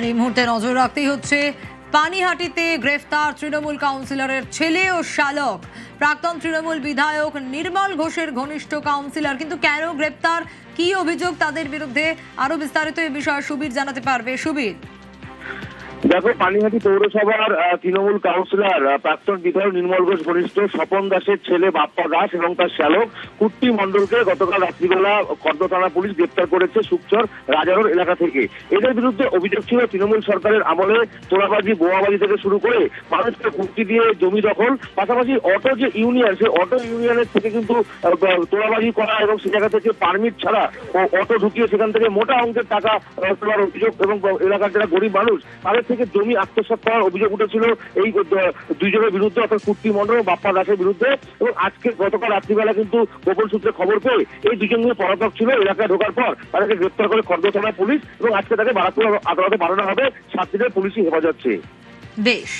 এই মুহূর্তে নজর রাখতেই হচ্ছে পানিহাটিতে গ্রেফতার তৃণমূল কাউন্সিলরের ছেলে ও শালক প্রাক্তন তৃণমূল বিধায়ক নির্মল ঘোষের ঘনিষ্ঠ কাউন্সিলর। কিন্তু কেন গ্রেফতার, কি অভিযোগ তাদের বিরুদ্ধে, আরো বিস্তারিত এই বিষয়ে সুবীর জানাতে পারবে। সুবীর, দেখো, পানিহাটি পৌরসভার তৃণমূল কাউন্সিলর প্রাক্তন বিধায়ক নির্মল ঘোষ ঘনিষ্ঠ স্বপন দাসের ছেলে বাপ্পা দাস এবং তার শ্যালক কুট্টি মণ্ডলকে গতকাল রাত্রিবেলা খর্দ থানা পুলিশ গ্রেপ্তার করেছে সুকচর রাজারোড এলাকা থেকে। এদের বিরুদ্ধে অভিযোগ ছিল তৃণমূল সরকারের আমলে তোলাবাজি, বোমাবাজি থেকে শুরু করে মানুষকে হুমকি দিয়ে জমি দখল, পাশাপাশি অটো যে ইউনিয়ন, সেই অটো ইউনিয়নের থেকে কিন্তু তোলাবাজি করা এবং সে জায়গা থেকে পারমিট ছাড়া অটো ঢুকিয়ে সেখান থেকে মোটা অঙ্কের টাকা তোলার অভিযোগ এবং এলাকার যারা গরিব মানুষ তাদের থেকে জমি আত্মসাৎ করার অভিযোগ উঠেছিল এই দুইজনের বিরুদ্ধে, অর্থাৎ কুট্টি মণ্ডল ও বাপ্পা দাসের বিরুদ্ধে। এবং আজকে গতকাল রাত্রিবেলা কিন্তু গোপন সূত্রে খবর পেয়ে এই দুজন নিয়ে পলাতক ছিল এলাকায় ঢোকার পর তাদেরকে গ্রেপ্তার করে খর্দ থানা পুলিশ এবং আজকে তাকে বারাকপুর আদালতে পাঠানো হবে 7 দিনের পুলিশি হেফাজত চেয়ে। বেশ।